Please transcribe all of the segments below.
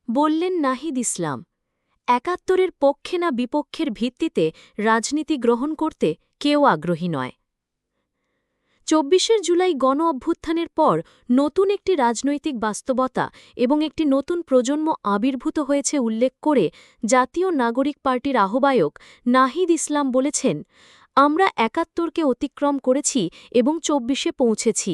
বললেন নাহিদ ইসলাম। একাত্তরের পক্ষে না বিপক্ষের ভিত্তিতে রাজনীতি গ্রহণ করতে কেউ আগ্রহী নয়। ২৪শে জুলাই গণ অভ্যুত্থানের পর নতুন একটি রাজনৈতিক বাস্তবতা এবং একটি নতুন প্রজন্ম আবির্ভূত হয়েছে উল্লেখ করে জাতীয় নাগরিক পার্টির আহ্বায়ক নাহিদ ইসলাম বলেছেন, আমরা একাত্তরকে অতিক্রম করেছি এবং ২৪শে পৌঁছেছি।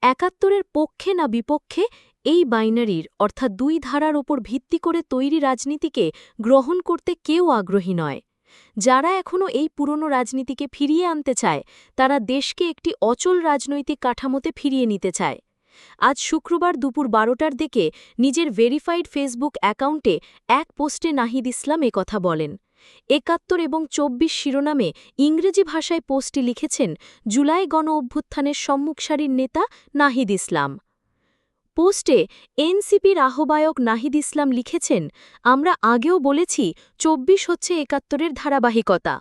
একাত্তরের পক্ষে না বিপক্ষে এই বাইনারির অর্থাৎ দুই ধারার ওপর ভিত্তি করে তৈরি রাজনীতিকে গ্রহণ করতে কেউ আগ্রহী নয়। যারা এখনও এই পুরনো রাজনীতিকে ফিরিয়ে আনতে চায়, তারা দেশকে একটি অচল রাজনৈতিক কাঠামোতে ফিরিয়ে নিতে চায়। আজ শুক্রবার দুপুর ১২টার দিকে নিজের ভেরিফাইড ফেসবুক অ্যাকাউন্টে এক পোস্টে নাহিদ ইসলাম একথা বলেন। ৭১ এবং ২৪ শিরোনামে ইংরেজি ভাষায় পোস্টটি লিখেছেন জুলাই গণ অভ্যুত্থানের সম্মুখসারির নেতা নাহিদ ইসলাম। পোস্টে এনসিপির আহ্বায়ক নাহিদ ইসলাম লিখেছেন, আমরা আগেও বলেছি ২৪ হচ্ছে একাত্তরের ধারাবাহিকতা।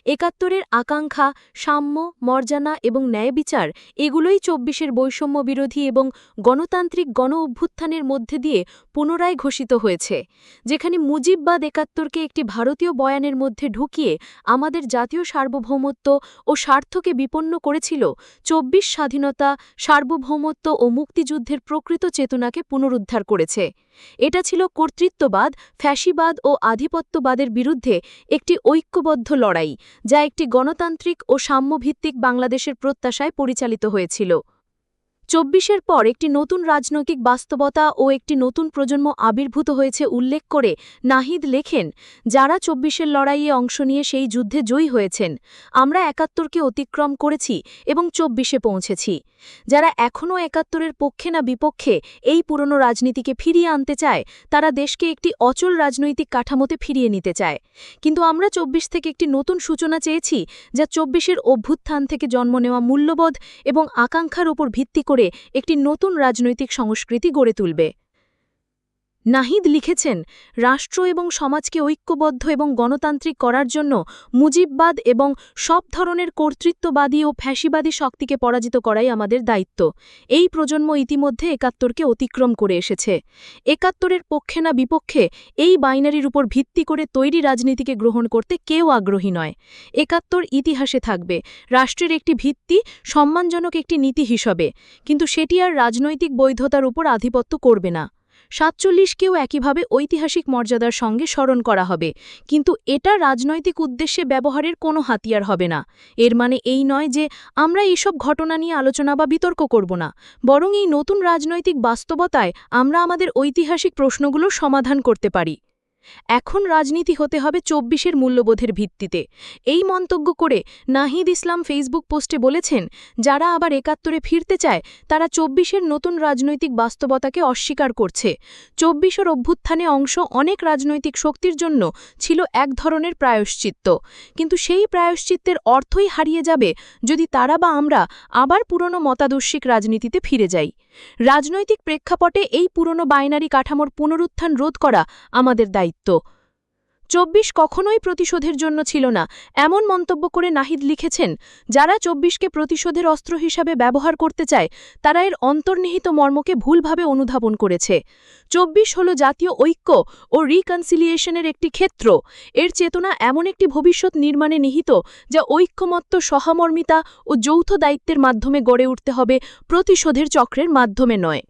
একাত্তরের আকাঙ্ক্ষা, সাম্য, মর্যাদা এবং ন্যায়বিচার এগুলোই ২৪-এর বৈষম্য বিরোধী এবং গণতান্ত্রিক গণ অভ্যুত্থানের মধ্যে দিয়ে পুনরায় ঘোষিত হয়েছে, যেখানে মুজিববাদ একাত্তরকে একটি ভারতীয় বয়ানের মধ্যে ঢুকিয়ে আমাদের জাতীয় সার্বভৌমত্ব ও স্বার্থকে বিপন্ন করেছিল। ২৪ স্বাধীনতা, সার্বভৌমত্ব ও মুক্তিযুদ্ধের প্রকৃত চেতনাকে পুনরুদ্ধার করেছে। এটা ছিল কর্তৃত্ববাদ, ফ্যাসিবাদ ও আধিপত্যবাদের বিরুদ্ধে একটি ঐক্যবদ্ধ লড়াই, যা একটি গণতান্ত্রিক ও সাম্যভিত্তিক বাংলাদেশের প্রত্যাশায় পরিচালিত হয়েছিল। ২৪-এর পর একটি নতুন রাজনৈতিক বাস্তবতা ও একটি নতুন প্রজন্ম আবির্ভূত হয়েছে উল্লেখ করে নাহিদ লেখেন, যারা ২৪-এর লড়াইয়ে অংশ নিয়ে সেই যুদ্ধে জয়ী হয়েছেন, আমরা একাত্তরকে অতিক্রম করেছি এবং ২৪-এ পৌঁছেছি। যারা এখনও একাত্তরের পক্ষে না বিপক্ষে এই পুরনো রাজনীতিকে ফিরিয়ে আনতে চায়, তারা দেশকে একটি অচল রাজনৈতিক কাঠামোতে ফিরিয়ে নিতে চায়। কিন্তু আমরা ২৪ থেকে একটি নতুন সূচনা চেয়েছি, যা ২৪-এর অভ্যুত্থান থেকে জন্ম নেওয়া মূল্যবোধ এবং আকাঙ্ক্ষার উপর ভিত্তি করে একটি নতুন রাজনৈতিক সংস্কৃতি গড়ে তুলবে। নাহিদ লিখেছেন, রাষ্ট্র এবং সমাজকে ঐক্যবদ্ধ এবং গণতান্ত্রিক করার জন্য মুজিববাদ এবং সব ধরনের কর্তৃত্ববাদী ও ফ্যাসিবাদী শক্তিকে পরাজিত করাই আমাদের দায়িত্ব। এই প্রজন্ম ইতিমধ্যে একাত্তরকে অতিক্রম করে এসেছে। একাত্তরের পক্ষে না বিপক্ষে এই বাইনারির উপর ভিত্তি করে তৈরি রাজনীতিকে গ্রহণ করতে কেউ আগ্রহী নয়। একাত্তর ইতিহাসে থাকবে, রাষ্ট্রের একটি ভিত্তি, সম্মানজনক একটি নীতি হিসাবে, কিন্তু সেটি আর রাজনৈতিক বৈধতার উপর আধিপত্য করবে না। ৪৭কেও একইভাবে ঐতিহাসিক মর্যাদার সঙ্গে স্মরণ করা হবে, কিন্তু এটা রাজনৈতিক উদ্দেশ্যে ব্যবহারের কোনো হাতিয়ার হবে না। এর মানে এই নয় যে আমরা এইসব ঘটনা নিয়ে আলোচনা বা বিতর্ক করব না, বরং এই নতুন রাজনৈতিক বাস্তবতায় আমরা আমাদের ঐতিহাসিক প্রশ্নগুলোর সমাধান করতে পারি। এখন রাজনীতি হতে হবে ২৪-এর মূল্যবোধের ভিত্তিতে। এই মন্তব্য করে নাহিদ ইসলাম ফেসবুক পোস্টে বলেছেন, যারা আবার একাত্তরে ফিরতে চায়, তারা ২৪-এর নতুন রাজনৈতিক বাস্তবতাকে অস্বীকার করছে। ২৪-এর অভ্যুত্থানে অংশ অনেক রাজনৈতিক শক্তির জন্য ছিল এক ধরনের প্রায়শ্চিত্ত, কিন্তু সেই প্রায়শ্চিত্তের অর্থই হারিয়ে যাবে যদি তারা বা আমরা আবার পুরনো মতাদর্শিক রাজনীতিতে ফিরে যাই। রাজনৈতিক প্রেক্ষাপটে এই পুরনো বাইনারি কাঠামোর পুনরুত্থান রোধ করা আমাদের দায়িত্ব। ২৪ কখনোই প্রতিশোধের জন্য ছিল না, এমন মন্তব্য করে নাহিদ লিখেছেন, যারা ২৪কে প্রতিশোধের অস্ত্র হিসাবে ব্যবহার করতে চায়, তারা এর অন্তর্নিহিত মর্মকে ভুলভাবে অনুধাবন করেছে। ২৪ হল জাতীয় ঐক্য ও রিকনসিলিয়েশনের একটি ক্ষেত্র। এর চেতনা এমন একটি ভবিষ্যৎ নির্মাণে নিহিত, যা ঐক্যমত্য, সহমর্মিতা ও যৌথ দায়িত্বের মাধ্যমে গড়ে উঠতে হবে, প্রতিশোধের চক্রের মাধ্যমে নয়।